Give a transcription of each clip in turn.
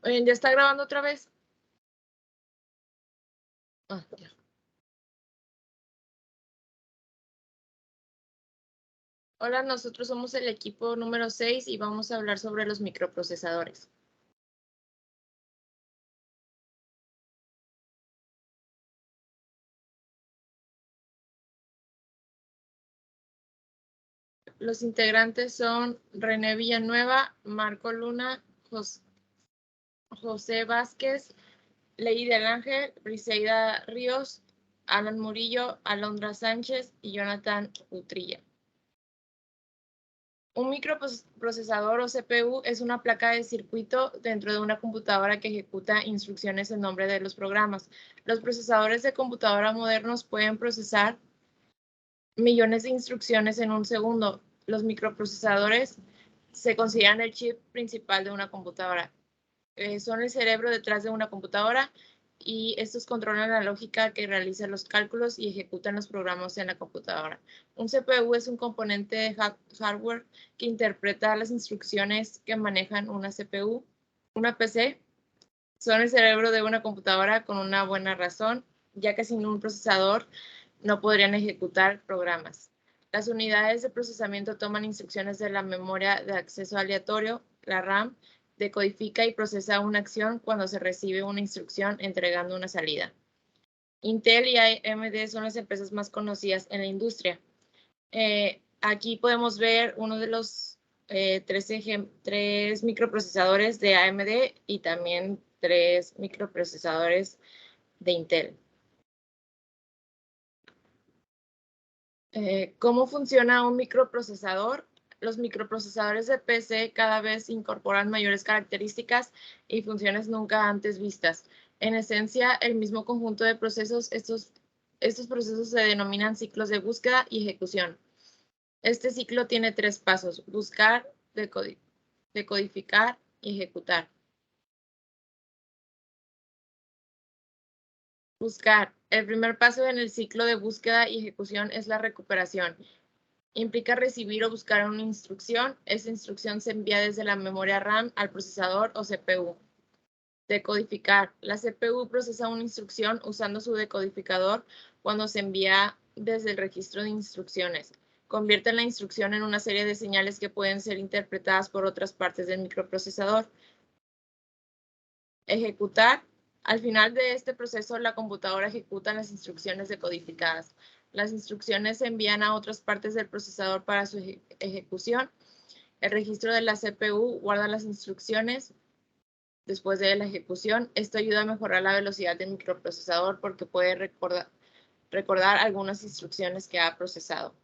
¿Ya está grabando otra vez? Ya. Hola, nosotros somos el equipo número 6 y vamos a hablar sobre los microprocesadores. Los integrantes son René Villanueva, Marco Luna, José Vázquez, Ley del Ángel, Briseida Ríos, Alan Murillo, Alondra Sánchez y Jonathan Utrilla. Un microprocesador o CPU es una placa de circuito dentro de una computadora que ejecuta instrucciones en nombre de los programas. Los procesadores de computadora modernos pueden procesar millones de instrucciones en un segundo. Los microprocesadores se consideran el chip principal de una computadora. Son el cerebro detrás de una computadora y estos controlan la lógica que realiza los cálculos y ejecutan los programas en la computadora. Un CPU es un componente de hardware que interpreta las instrucciones que manejan una CPU. Una PC son el cerebro de una computadora con una buena razón, ya que sin un procesador no podrían ejecutar programas. Las unidades de procesamiento toman instrucciones de la memoria de acceso aleatorio, la RAM, decodifica y procesa una acción cuando se recibe una instrucción entregando una salida. Intel y AMD son las empresas más conocidas en la industria. Aquí podemos ver uno de los tres microprocesadores de AMD y también 3 microprocesadores de Intel. ¿Cómo funciona un microprocesador? Los microprocesadores de PC cada vez incorporan mayores características y funciones nunca antes vistas. En esencia, el mismo conjunto de procesos, estos procesos se denominan ciclos de búsqueda y ejecución. Este ciclo tiene 3 pasos: buscar, decodificar y ejecutar. Buscar. El primer paso en el ciclo de búsqueda y ejecución es la recuperación. Implica recibir o buscar una instrucción. Esa instrucción se envía desde la memoria RAM al procesador o CPU. Decodificar. La CPU procesa una instrucción usando su decodificador cuando se envía desde el registro de instrucciones. Convierte la instrucción en una serie de señales que pueden ser interpretadas por otras partes del microprocesador. Ejecutar. Al final de este proceso, la computadora ejecuta las instrucciones decodificadas. Las instrucciones se envían a otras partes del procesador para su ejecución. El registro de la CPU guarda las instrucciones después de la ejecución. Esto ayuda a mejorar la velocidad del microprocesador porque puede recordar algunas instrucciones que ha procesado.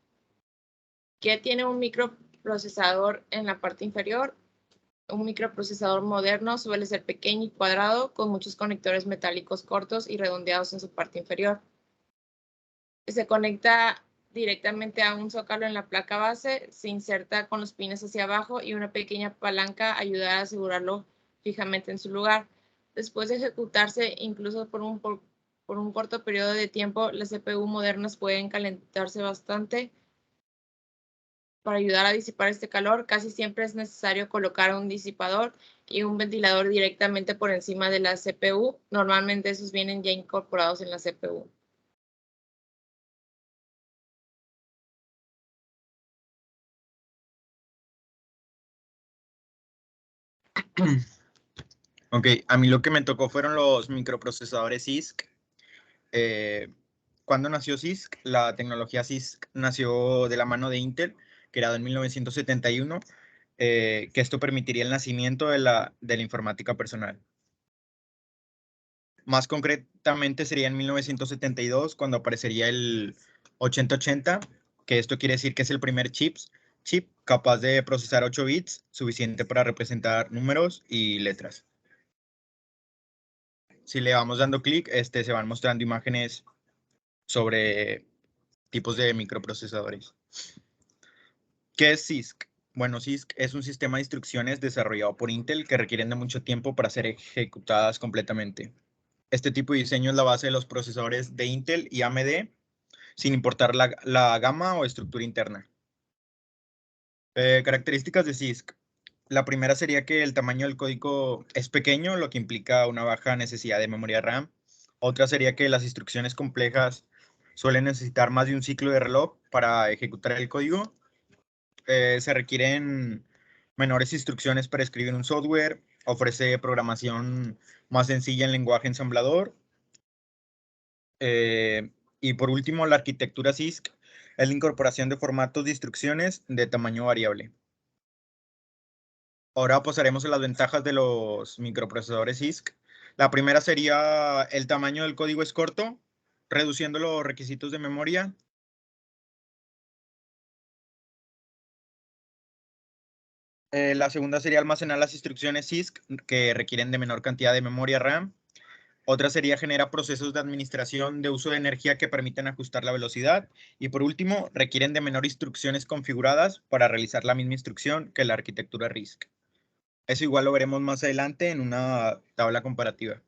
¿Qué tiene un microprocesador en la parte inferior? Un microprocesador moderno suele ser pequeño y cuadrado, con muchos conectores metálicos cortos y redondeados en su parte inferior. Se conecta directamente a un zócalo en la placa base, se inserta con los pines hacia abajo y una pequeña palanca ayuda a asegurarlo fijamente en su lugar. Después de ejecutarse, incluso por un corto periodo de tiempo, las CPU modernas pueden calentarse bastante. Para ayudar a disipar este calor, casi siempre es necesario colocar un disipador y un ventilador directamente por encima de la CPU. Normalmente esos vienen ya incorporados en la CPU. Ok, a mí lo que me tocó fueron los microprocesadores CISC. ¿Cuándo nació CISC? La tecnología CISC nació de la mano de Intel, creado en 1971, que esto permitiría el nacimiento de la informática personal. Más concretamente sería en 1972, cuando aparecería el 8080, que esto quiere decir que es el primer chip capaz de procesar 8 bits, suficiente para representar números y letras. Si le vamos dando clic, se van mostrando imágenes sobre tipos de microprocesadores. ¿Qué es CISC? Bueno, CISC es un sistema de instrucciones desarrollado por Intel que requieren de mucho tiempo para ser ejecutadas completamente. Este tipo de diseño es la base de los procesadores de Intel y AMD, sin importar la gama o estructura interna. Características de CISC. La primera sería que el tamaño del código es pequeño, lo que implica una baja necesidad de memoria RAM. Otra sería que las instrucciones complejas suelen necesitar más de un ciclo de reloj para ejecutar el código. Se requieren menores instrucciones para escribir un software. Ofrece programación más sencilla en lenguaje ensamblador. Y por último, la arquitectura CISC es la incorporación de formatos de instrucciones de tamaño variable. Ahora pasaremos a las ventajas de los microprocesadores CISC. La primera sería el tamaño del código es corto, reduciendo los requisitos de memoria. La segunda sería almacenar las instrucciones CISC que requieren de menor cantidad de memoria RAM. Otra sería generar procesos de administración de uso de energía que permiten ajustar la velocidad. Y por último, requieren de menor instrucciones configuradas para realizar la misma instrucción que la arquitectura RISC. Eso igual lo veremos más adelante en una tabla comparativa.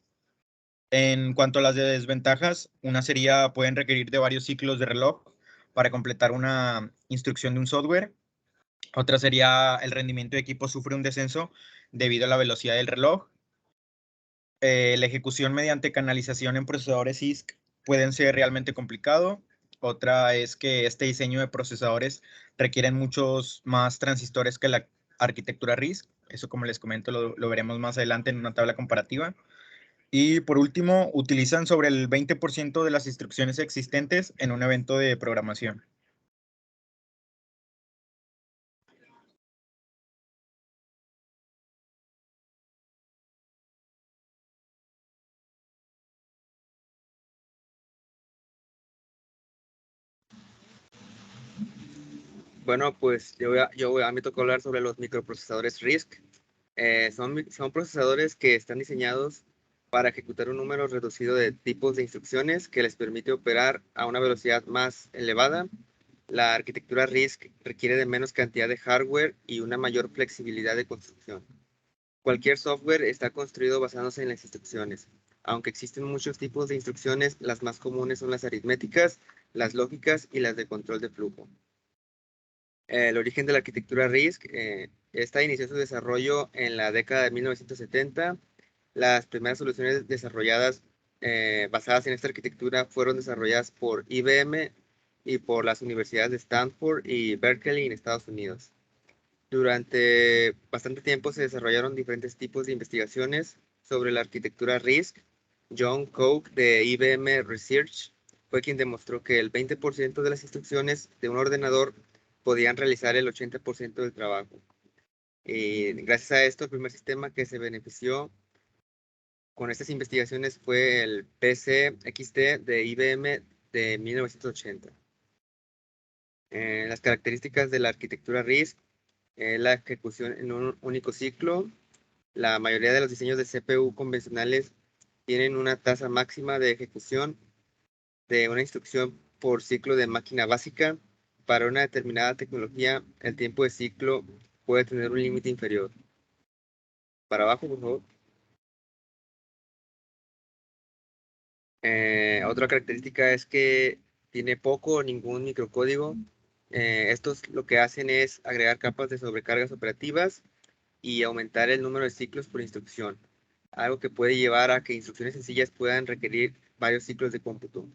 En cuanto a las desventajas, una sería pueden requerir de varios ciclos de reloj para completar una instrucción de un software. Otra sería el rendimiento de equipo sufre un descenso debido a la velocidad del reloj. La ejecución mediante canalización en procesadores CISC pueden ser realmente complicado. Otra es que este diseño de procesadores requieren muchos más transistores que la arquitectura RISC. Eso, como les comento, lo veremos más adelante en una tabla comparativa. Y por último, utilizan sobre el 20% de las instrucciones existentes en un evento de programación. Bueno, pues a mí me tocó hablar sobre los microprocesadores RISC. Son procesadores que están diseñados para ejecutar un número reducido de tipos de instrucciones que les permite operar a una velocidad más elevada. La arquitectura RISC requiere de menos cantidad de hardware y una mayor flexibilidad de construcción. Cualquier software está construido basándose en las instrucciones. Aunque existen muchos tipos de instrucciones, las más comunes son las aritméticas, las lógicas y las de control de flujo. El origen de la arquitectura RISC, esta inició su desarrollo en la década de 1970. Las primeras soluciones desarrolladas basadas en esta arquitectura fueron desarrolladas por IBM y por las universidades de Stanford y Berkeley en Estados Unidos. Durante bastante tiempo se desarrollaron diferentes tipos de investigaciones sobre la arquitectura RISC. John Coke de IBM Research fue quien demostró que el 20% de las instrucciones de un ordenador podían realizar el 80% del trabajo. Y gracias a esto, el primer sistema que se benefició con estas investigaciones fue el PC-XT de IBM de 1980. Las características de la arquitectura RISC, la ejecución en un único ciclo. La mayoría de los diseños de CPU convencionales tienen una tasa máxima de ejecución de una instrucción por ciclo de máquina básica. Para una determinada tecnología, el tiempo de ciclo puede tener un límite inferior. Para abajo, por favor. Otra característica es que tiene poco o ningún microcódigo. Estos lo que hacen es agregar capas de sobrecargas operativas y aumentar el número de ciclos por instrucción, algo que puede llevar a que instrucciones sencillas puedan requerir varios ciclos de cómputo.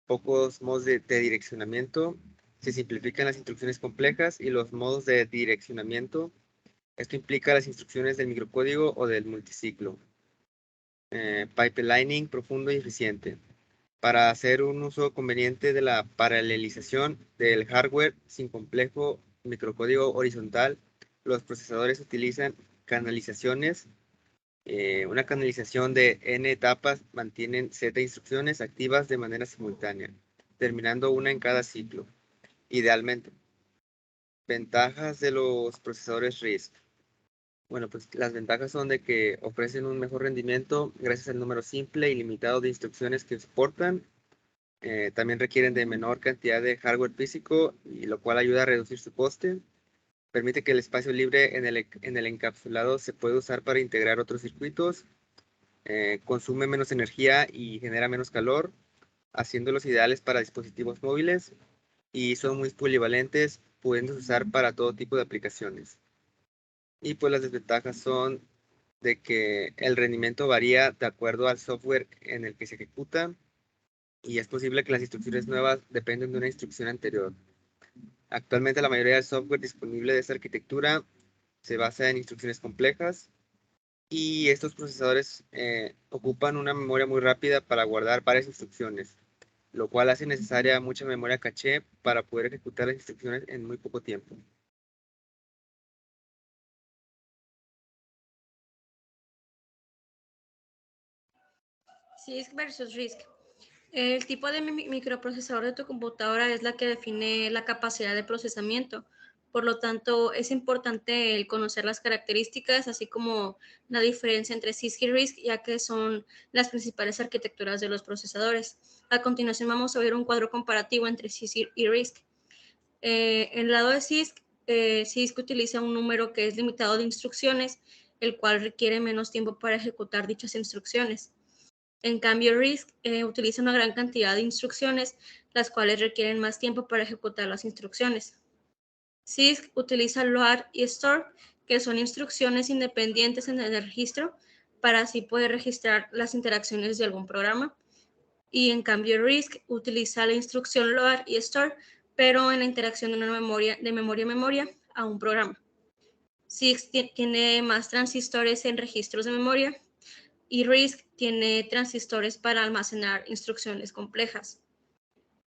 Pocos modos de direccionamiento. Se simplifican las instrucciones complejas y los modos de direccionamiento. Esto implica las instrucciones del microcódigo o del multiciclo. Pipelining profundo y eficiente. Para hacer un uso conveniente de la paralelización del hardware sin complejo microcódigo horizontal, los procesadores utilizan canalizaciones. Una canalización de n etapas mantienen z instrucciones activas de manera simultánea, terminando una en cada ciclo, idealmente. Ventajas de los procesadores RISC. Bueno, pues las ventajas son de que ofrecen un mejor rendimiento gracias al número simple y limitado de instrucciones que soportan. También requieren de menor cantidad de hardware físico, y lo cual ayuda a reducir su coste. Permite que el espacio libre en el encapsulado se pueda usar para integrar otros circuitos. Consume menos energía y genera menos calor, haciéndolos ideales para dispositivos móviles, y son muy polivalentes, pudiendo usar para todo tipo de aplicaciones. Y pues las desventajas son de que el rendimiento varía de acuerdo al software en el que se ejecuta y es posible que las instrucciones nuevas dependen de una instrucción anterior. Actualmente la mayoría del software disponible de esta arquitectura se basa en instrucciones complejas y estos procesadores ocupan una memoria muy rápida para guardar varias instrucciones, lo cual hace necesaria mucha memoria caché para poder ejecutar las instrucciones en muy poco tiempo. CISC versus RISC. El tipo de microprocesador de tu computadora es la que define la capacidad de procesamiento. Por lo tanto, es importante el conocer las características, así como la diferencia entre CISC y RISC, ya que son las principales arquitecturas de los procesadores. A continuación vamos a ver un cuadro comparativo entre CISC y RISC. En el lado de CISC, CISC utiliza un número que es limitado de instrucciones, el cual requiere menos tiempo para ejecutar dichas instrucciones. En cambio, RISC utiliza una gran cantidad de instrucciones, las cuales requieren más tiempo para ejecutar las instrucciones. CISC utiliza load y store, que son instrucciones independientes en el registro, para así poder registrar las interacciones de algún programa. Y en cambio, RISC utiliza la instrucción load y store, pero en la interacción de una memoria a memoria a un programa. CISC tiene más transistores en registros de memoria, y RISC tiene transistores para almacenar instrucciones complejas.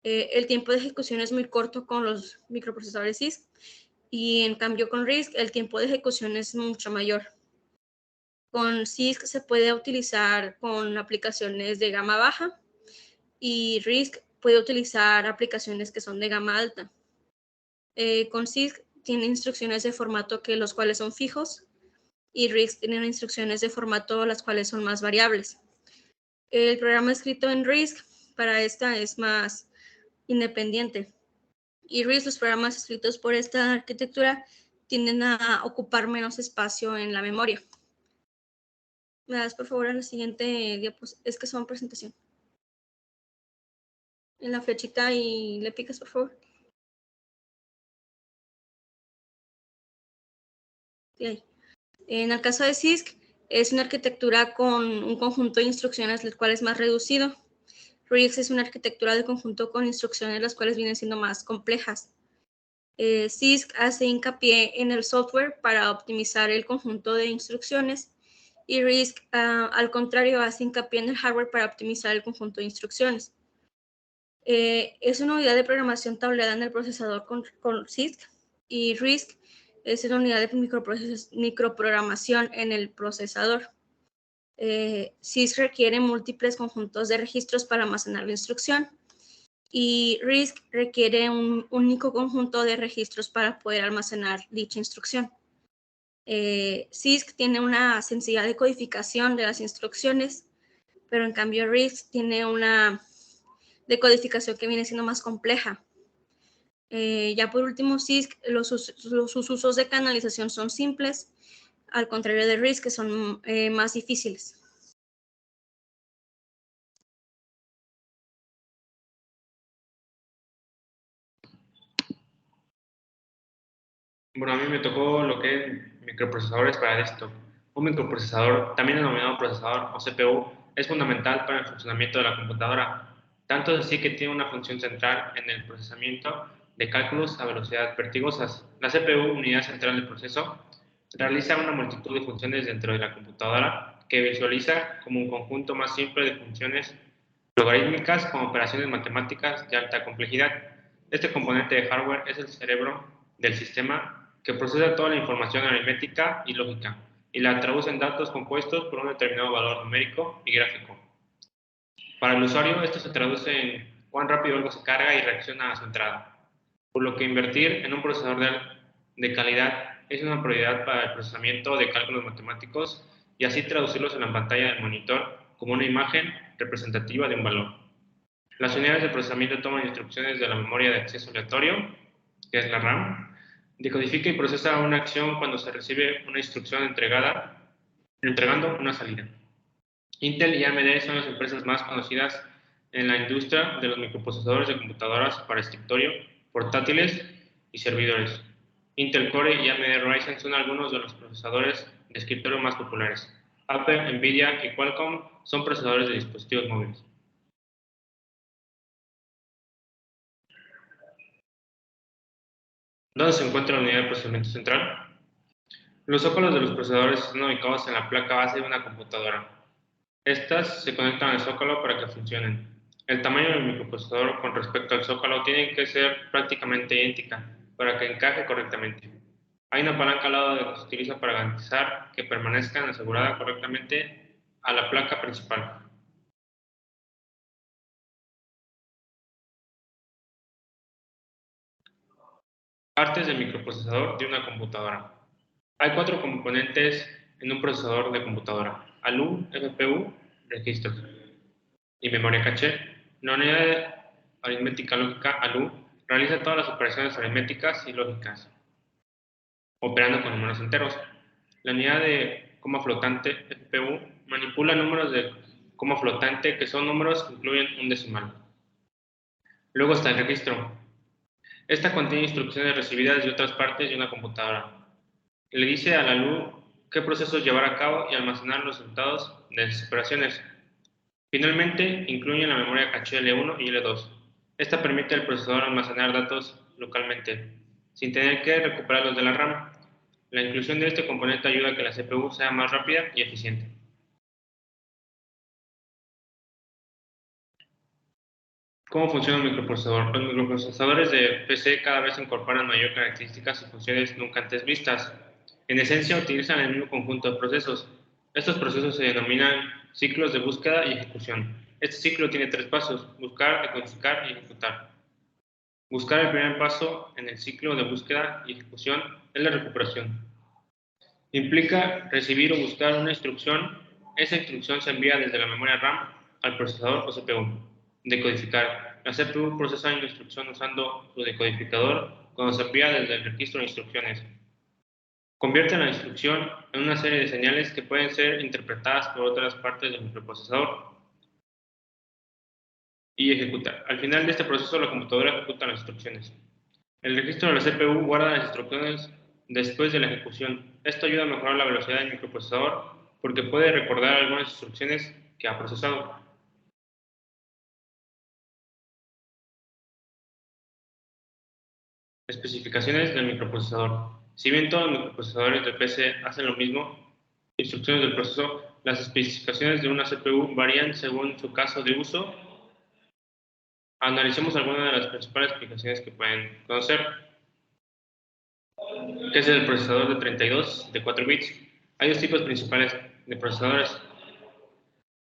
El tiempo de ejecución es muy corto con los microprocesadores CISC y en cambio con RISC el tiempo de ejecución es mucho mayor. Con CISC se puede utilizar con aplicaciones de gama baja y RISC puede utilizar aplicaciones que son de gama alta. Con CISC tiene instrucciones de formato que los cuales son fijos y RISC tiene instrucciones de formato las cuales son más variables. El programa escrito en RISC para esta es más independiente. Y RISC, los programas escritos por esta arquitectura, tienden a ocupar menos espacio en la memoria. ¿Me das por favor a la siguiente diapositiva? Es que son presentación. En la flechita y le picas, por favor. Sí, ahí. En el caso de CISC, es una arquitectura con un conjunto de instrucciones, el cual es más reducido. RISC es una arquitectura de conjunto con instrucciones las cuales vienen siendo más complejas. CISC hace hincapié en el software para optimizar el conjunto de instrucciones y RISC, al contrario, hace hincapié en el hardware para optimizar el conjunto de instrucciones. Es una unidad de programación tableada en el procesador con CISC y RISC es una unidad de microprogramación en el procesador. CISC requiere múltiples conjuntos de registros para almacenar la instrucción y RISC requiere un único conjunto de registros para poder almacenar dicha instrucción. CISC tiene una sencillez de codificación de las instrucciones, pero en cambio RISC tiene una decodificación que viene siendo más compleja. Ya por último, CISC, sus usos de canalización son simples, al contrario de RISC, que son más difíciles. Bueno, a mí me tocó lo que es microprocesadores para desktop. Un microprocesador, también denominado procesador o CPU, es fundamental para el funcionamiento de la computadora. Tanto es así que tiene una función central en el procesamiento de cálculos a velocidades vertigosas. La CPU, unidad central del proceso, realiza una multitud de funciones dentro de la computadora que visualiza como un conjunto más simple de funciones logarítmicas con operaciones matemáticas de alta complejidad. Este componente de hardware es el cerebro del sistema que procesa toda la información aritmética y lógica y la traduce en datos compuestos por un determinado valor numérico y gráfico. Para el usuario, esto se traduce en cuán rápido algo se carga y reacciona a su entrada, por lo que invertir en un procesador de calidad es una prioridad para el procesamiento de cálculos matemáticos y así traducirlos en la pantalla del monitor como una imagen representativa de un valor. Las unidades de procesamiento toman instrucciones de la memoria de acceso aleatorio, que es la RAM, decodifica y procesa una acción cuando se recibe una instrucción entregando una salida. Intel y AMD son las empresas más conocidas en la industria de los microprocesadores de computadoras para escritorio, portátiles y servidores. Intel Core y AMD Ryzen son algunos de los procesadores de escritorio más populares. Apple, Nvidia y Qualcomm son procesadores de dispositivos móviles. ¿Dónde se encuentra la unidad de procesamiento central? Los zócalos de los procesadores están ubicados en la placa base de una computadora. Estas se conectan al zócalo para que funcionen. El tamaño del microprocesador con respecto al zócalo tiene que ser prácticamente idéntica para que encaje correctamente. Hay una palanca al lado que se utiliza para garantizar que permanezcan aseguradas correctamente a la placa principal. Partes del microprocesador de una computadora. Hay 4 componentes en un procesador de computadora: ALU, FPU, registros y memoria caché. La unidad de aritmética lógica ALU realiza todas las operaciones aritméticas y lógicas, operando con números enteros. La unidad de coma flotante FPU manipula números de coma flotante, que son números que incluyen un decimal. Luego está el registro. Esta contiene instrucciones recibidas de otras partes de una computadora. Le dice a la ALU qué procesos llevar a cabo y almacenar los resultados de esas operaciones. Finalmente, incluyen la memoria caché L1 y L2. Esta permite al procesador almacenar datos localmente, sin tener que recuperarlos de la RAM. La inclusión de este componente ayuda a que la CPU sea más rápida y eficiente. ¿Cómo funciona un microprocesador? Los microprocesadores de PC cada vez incorporan mayor características y funciones nunca antes vistas. En esencia, utilizan el mismo conjunto de procesos. Estos procesos se denominan ciclos de búsqueda y ejecución. Este ciclo tiene 3 pasos: buscar, decodificar y ejecutar. Buscar, el primer paso en el ciclo de búsqueda y ejecución, es la recuperación. Implica recibir o buscar una instrucción. Esa instrucción se envía desde la memoria RAM al procesador o CPU. Decodificar. La CPU procesa una instrucción usando su decodificador cuando se envía desde el registro de instrucciones. Convierte la instrucción en una serie de señales que pueden ser interpretadas por otras partes del microprocesador. Y ejecutar. Al final de este proceso, la computadora ejecuta las instrucciones. El registro de la CPU guarda las instrucciones después de la ejecución. Esto ayuda a mejorar la velocidad del microprocesador porque puede recordar algunas instrucciones que ha procesado. Especificaciones del microprocesador. Si bien todos los microprocesadores de PC hacen lo mismo, instrucciones del proceso, las especificaciones de una CPU varían según su caso de uso. Analicemos algunas de las principales aplicaciones que pueden conocer. ¿Qué es el procesador de 32 de 4 bits? Hay 2 tipos principales de procesadores: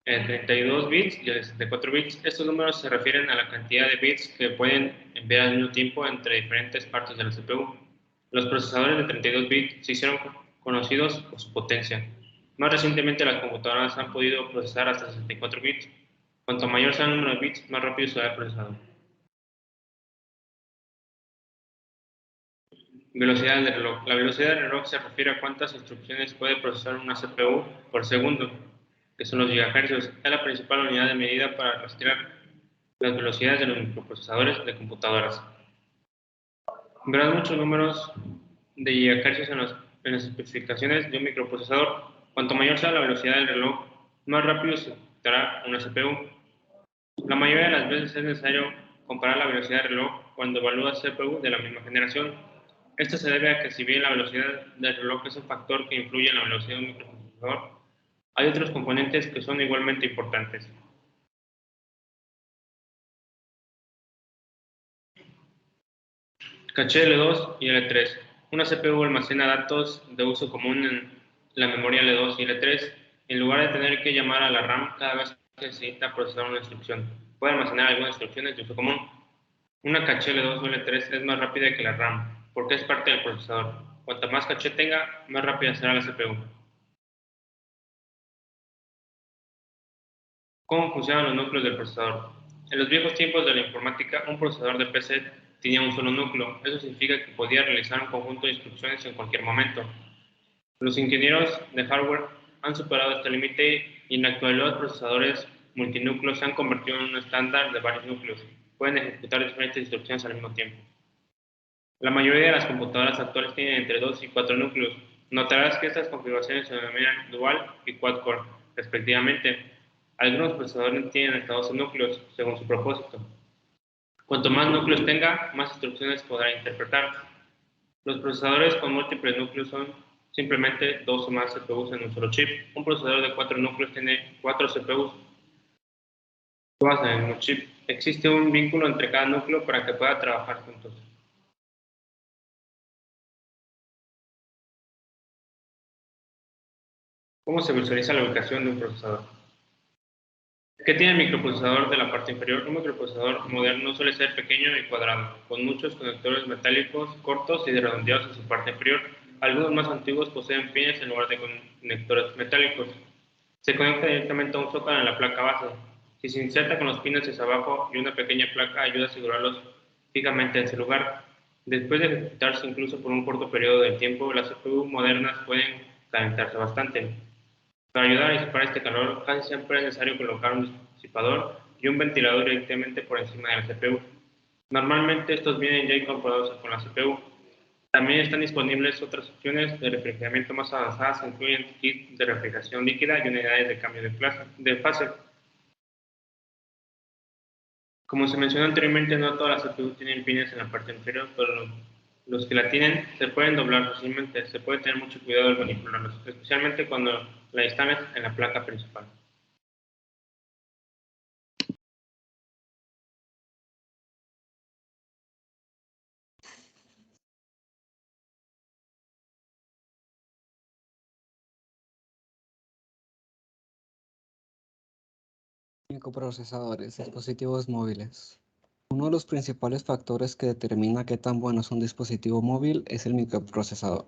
el 32 bits y el 64 bits. Estos números se refieren a la cantidad de bits que pueden enviar al mismo tiempo entre diferentes partes de la CPU. Los procesadores de 32 bits se hicieron conocidos por su potencia. Más recientemente, las computadoras han podido procesar hasta 64 bits. Cuanto mayor sea el número de bits, más rápido será el procesador. Velocidad del reloj. La velocidad del reloj se refiere a cuántas instrucciones puede procesar una CPU por segundo, que son los gigahercios. Es la principal unidad de medida para rastrear las velocidades de los microprocesadores de computadoras. Verás muchos números de gigahercios en las especificaciones de un microprocesador. Cuanto mayor sea la velocidad del reloj, más rápido se ejecutará una CPU. La mayoría de las veces es necesario comparar la velocidad del reloj cuando evalúas CPU de la misma generación. Esto se debe a que, si bien la velocidad del reloj es un factor que influye en la velocidad de un microprocesador, hay otros componentes que son igualmente importantes. Caché L2 y L3. Una CPU almacena datos de uso común en la memoria L2 y L3, en lugar de tener que llamar a la RAM cada vez que necesita procesar una instrucción. Puede almacenar algunas instrucciones de uso común. Una caché L2 o L3 es más rápida que la RAM, porque es parte del procesador. Cuanto más caché tenga, más rápida será la CPU. ¿Cómo funcionan los núcleos del procesador? En los viejos tiempos de la informática, un procesador de PC tenía un solo núcleo. Eso significa que podía realizar un conjunto de instrucciones en cualquier momento. Los ingenieros de hardware han superado este límite y en la actualidad los procesadores multinúcleos se han convertido en un estándar de varios núcleos. Pueden ejecutar diferentes instrucciones al mismo tiempo. La mayoría de las computadoras actuales tienen entre 2 y 4 núcleos. Notarás que estas configuraciones se denominan dual y quad-core, respectivamente. Algunos procesadores tienen hasta 12 núcleos, según su propósito. Cuanto más núcleos tenga, más instrucciones podrá interpretar. Los procesadores con múltiples núcleos son simplemente 2 o más CPUs en un solo chip. Un procesador de 4 núcleos tiene 4 CPUs todas en el mismo chip. Existe un vínculo entre cada núcleo para que puedan trabajar juntos. ¿Cómo se visualiza la ubicación de un procesador? ¿Qué tiene el microprocesador de la parte inferior? Un microprocesador moderno suele ser pequeño y cuadrado, con muchos conectores metálicos cortos y redondeados en su parte inferior. Algunos más antiguos poseen pines en lugar de conectores metálicos. Se conecta directamente a un zócalo en la placa base. Si se inserta con los pines hacia abajo y una pequeña placa ayuda a asegurarlos fijamente en ese lugar. Después de ejecutarse incluso por un corto periodo de tiempo, las CPU modernas pueden calentarse bastante. Para ayudar a disipar este calor, casi siempre es necesario colocar un disipador y un ventilador directamente por encima de la CPU. Normalmente estos vienen ya incorporados con la CPU. También están disponibles otras opciones de refrigeramiento más avanzadas que incluyen kits de refrigeración líquida y unidades de cambio de fase. Como se mencionó anteriormente, no todas las CPU tienen pines en la parte inferior, pero los que la tienen se pueden doblar fácilmente. Se puede tener mucho cuidado al manipularlos, especialmente cuando la instales en la placa principal. Microprocesadores, dispositivos móviles. Uno de los principales factores que determina qué tan bueno es un dispositivo móvil es el microprocesador,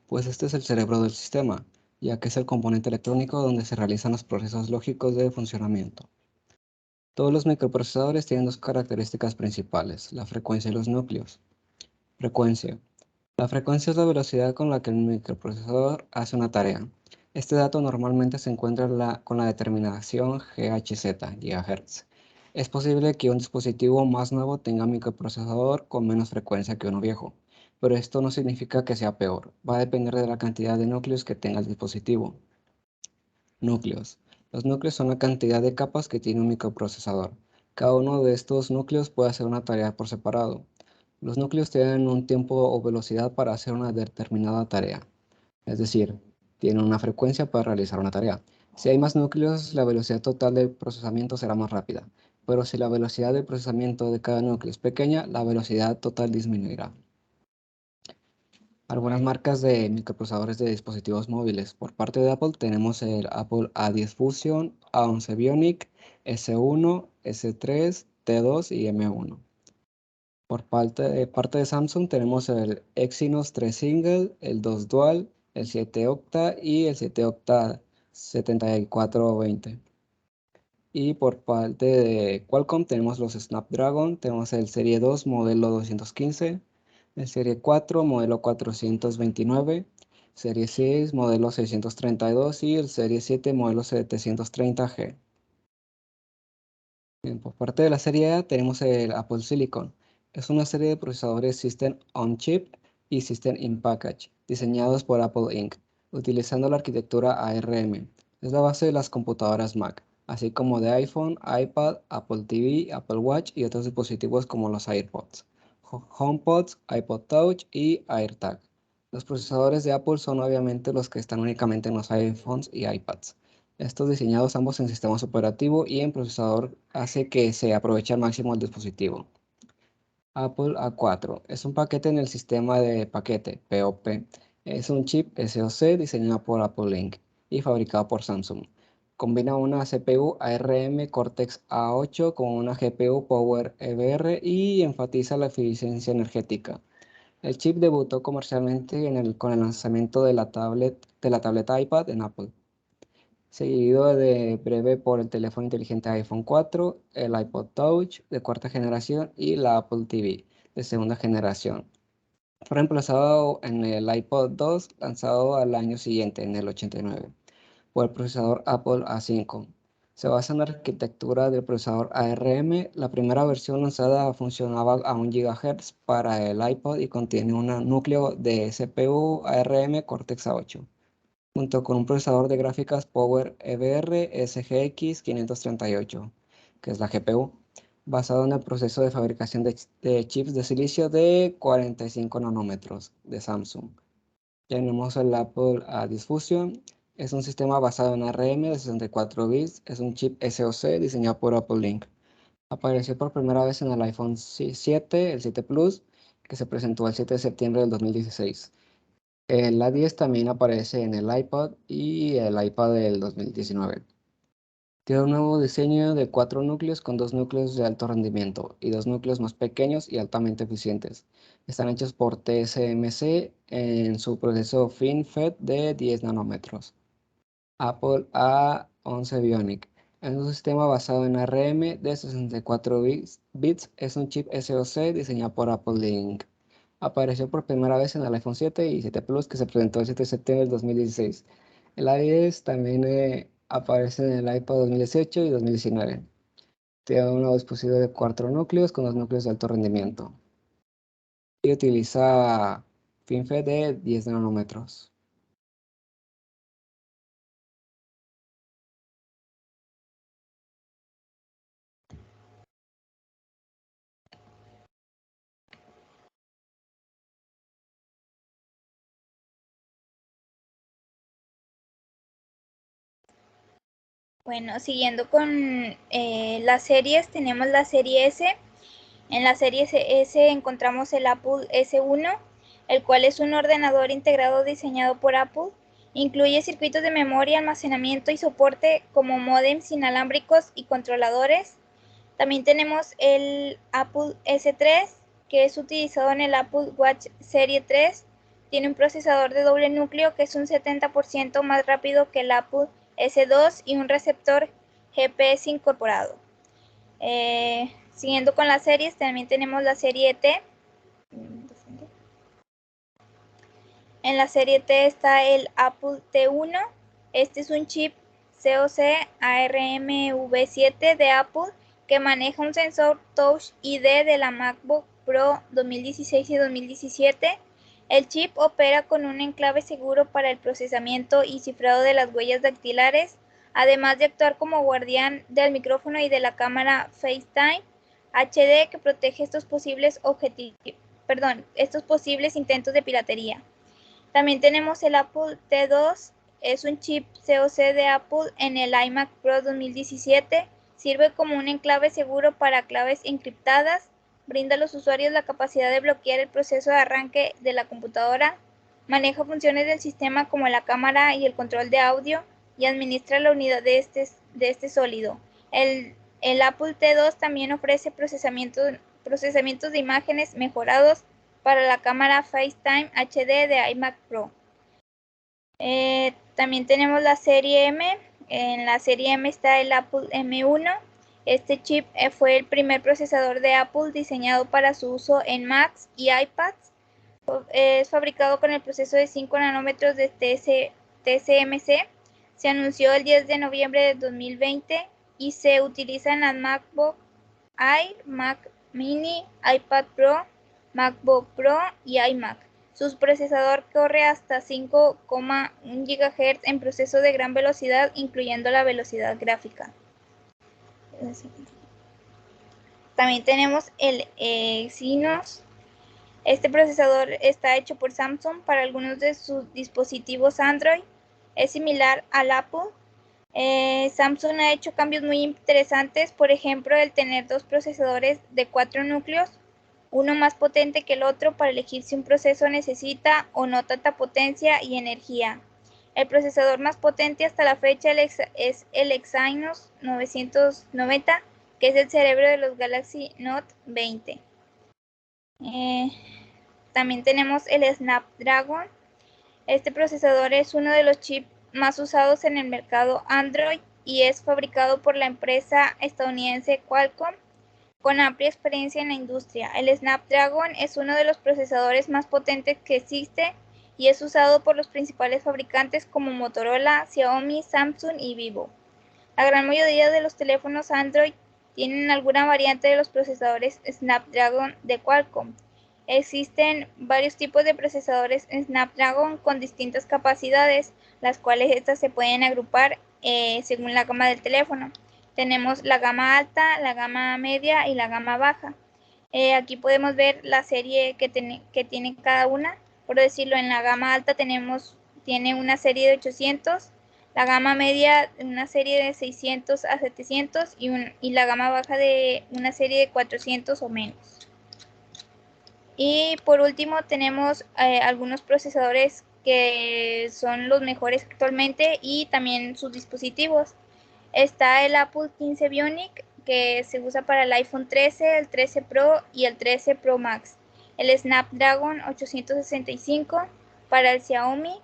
pues este es el cerebro del sistema, ya que es el componente electrónico donde se realizan los procesos lógicos de funcionamiento. Todos los microprocesadores tienen dos características principales, la frecuencia y los núcleos. Frecuencia. La frecuencia es la velocidad con la que el microprocesador hace una tarea. Este dato normalmente se encuentra con la determinación GHz, GHz. Es posible que un dispositivo más nuevo tenga un microprocesador con menos frecuencia que uno viejo, pero esto no significa que sea peor. Va a depender de la cantidad de núcleos que tenga el dispositivo. Núcleos. Los núcleos son la cantidad de capas que tiene un microprocesador. Cada uno de estos núcleos puede hacer una tarea por separado. Los núcleos tienen un tiempo o velocidad para hacer una determinada tarea, es decir, tienen una frecuencia para realizar una tarea. Si hay más núcleos, la velocidad total de procesamiento será más rápida, pero si la velocidad de procesamiento de cada núcleo es pequeña, la velocidad total disminuirá. Algunas marcas de microprocesadores de dispositivos móviles. Por parte de Apple tenemos el Apple A10 Fusion, A11 Bionic, S1, S3, T2 y M1. Por parte de Samsung tenemos el Exynos 3 Single, el 2 Dual, el 7 Octa y el 7 Octa 7420. Y por parte de Qualcomm tenemos los Snapdragon, tenemos el Serie 2 modelo 215, el Serie 4 modelo 429, Serie 6 modelo 632 y el Serie 7 modelo 730G. Bien, por parte de la serie A tenemos el Apple Silicon. Es una serie de procesadores System on Chip y System in Package, diseñados por Apple Inc., utilizando la arquitectura ARM. Es la base de las computadoras Mac, así como de iPhone, iPad, Apple TV, Apple Watch y otros dispositivos como los AirPods, HomePods, iPod Touch y AirTag. Los procesadores de Apple son obviamente los que están únicamente en los iPhones y iPads. Estos diseñados ambos en sistemas operativos y en procesador hace que se aproveche al máximo el dispositivo. Apple A4 es un paquete en el sistema de paquete POP. Es un chip SoC diseñado por Apple Inc. y fabricado por Samsung. Combina una CPU ARM Cortex A8 con una GPU Power EBR y enfatiza la eficiencia energética. El chip debutó comercialmente con el lanzamiento de la tableta iPad en Apple, seguido de breve por el teléfono inteligente iPhone 4, el iPod Touch de cuarta generación y la Apple TV de segunda generación. Fue reemplazado en el iPod 2 lanzado al año siguiente, en el 89, por el procesador Apple A5. Se basa en la arquitectura del procesador ARM. La primera versión lanzada funcionaba a 1 GHz para el iPod y contiene un núcleo de CPU ARM Cortex-A8, junto con un procesador de gráficas Power EBR SGX 538, que es la GPU, basado en el proceso de fabricación de chips de silicio de 45 nanómetros de Samsung. Tenemos el Apple Diffusion. Es un sistema basado en ARM de 64 bits. Es un chip SoC diseñado por Apple Inc. Apareció por primera vez en el iPhone 7, el 7 Plus, que se presentó el 7 de septiembre del 2016. El A10 también aparece en el iPod y el iPad del 2019. Tiene un nuevo diseño de 4 núcleos con 2 núcleos de alto rendimiento y 2 núcleos más pequeños y altamente eficientes. Están hechos por TSMC en su proceso FinFET de 10 nanómetros. Apple A11 Bionic es un sistema basado en ARM de 64 bits. Es un chip SoC diseñado por Apple Inc. Apareció por primera vez en el iPhone 7 y 7 Plus, que se presentó el 7 de septiembre del 2016. El A10 también aparece en el iPod 2018 y 2019. Tiene un nuevo dispositivo de 4 núcleos con 2 núcleos de alto rendimiento. Y utiliza FinFET de 10 nanómetros. Bueno, siguiendo con las series, tenemos la serie S. En la serie S encontramos el Apple S1, el cual es un ordenador integrado diseñado por Apple. Incluye circuitos de memoria, almacenamiento y soporte como módems inalámbricos y controladores. También tenemos el Apple S3, que es utilizado en el Apple Watch Serie 3. Tiene un procesador de doble núcleo que es un 70% más rápido que el Apple S2 y un receptor GPS incorporado. Siguiendo con las series, también tenemos la serie T. En la serie T está el Apple T1. Este es un chip COC ARMv7 de Apple que maneja un sensor Touch ID de la MacBook Pro 2016 y 2017. El chip opera con un enclave seguro para el procesamiento y cifrado de las huellas dactilares, además de actuar como guardián del micrófono y de la cámara FaceTime HD que protege estos posibles intentos de piratería. También tenemos el Apple T2, es un chip COC de Apple en el iMac Pro 2017, sirve como un enclave seguro para claves encriptadas, brinda a los usuarios la capacidad de bloquear el proceso de arranque de la computadora, maneja funciones del sistema como la cámara y el control de audio y administra la unidad de este sólido. El Apple T2 también ofrece procesamientos de imágenes mejorados para la cámara FaceTime HD de iMac Pro. También tenemos la serie M. En la serie M está el Apple M1. Este chip fue el primer procesador de Apple diseñado para su uso en Macs y iPads. Es fabricado con el proceso de 5 nanómetros de TSMC. Se anunció el 10 de noviembre de 2020 y se utiliza en las MacBook Air, Mac Mini, iPad Pro, MacBook Pro y iMac. Su procesador corre hasta 5,1 GHz en proceso de gran velocidad, incluyendo la velocidad gráfica. También tenemos el Exynos. Este procesador está hecho por Samsung para algunos de sus dispositivos Android. Es similar al Apple. Samsung ha hecho cambios muy interesantes, por ejemplo, el tener 2 procesadores de 4 núcleos, uno más potente que el otro para elegir si un proceso necesita o no tanta potencia y energía. El procesador más potente hasta la fecha es el Exynos 990, que es el cerebro de los Galaxy Note 20. También tenemos el Snapdragon. Este procesador es uno de los chips más usados en el mercado Android y es fabricado por la empresa estadounidense Qualcomm, con amplia experiencia en la industria. El Snapdragon es uno de los procesadores más potentes que existe y es usado por los principales fabricantes como Motorola, Xiaomi, Samsung y Vivo. La gran mayoría de los teléfonos Android tienen alguna variante de los procesadores Snapdragon de Qualcomm. Existen varios tipos de procesadores Snapdragon con distintas capacidades, las cuales estas se pueden agrupar según la gama del teléfono. Tenemos la gama alta, la gama media y la gama baja. Aquí podemos ver la serie que tiene cada una. Por decirlo, en la gama alta tiene una serie de 800, la gama media una serie de 600 a 700 y la gama baja de una serie de 400 o menos. Y por último tenemos algunos procesadores que son los mejores actualmente y también sus dispositivos. Está el Apple 15 Bionic, que se usa para el iPhone 13, el 13 Pro y el 13 Pro Max. El Snapdragon 865 para el Xiaomi,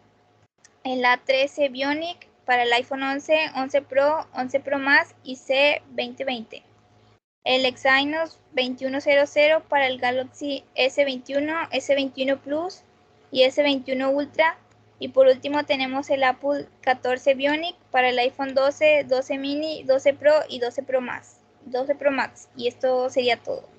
el A13 Bionic para el iPhone 11, 11 Pro, 11 Pro Max y C2020. El Exynos 2100 para el Galaxy S21, S21 Plus y S21 Ultra. Y por último tenemos el Apple 14 Bionic para el iPhone 12, 12 mini, 12 Pro y 12 Pro Max. Y esto sería todo.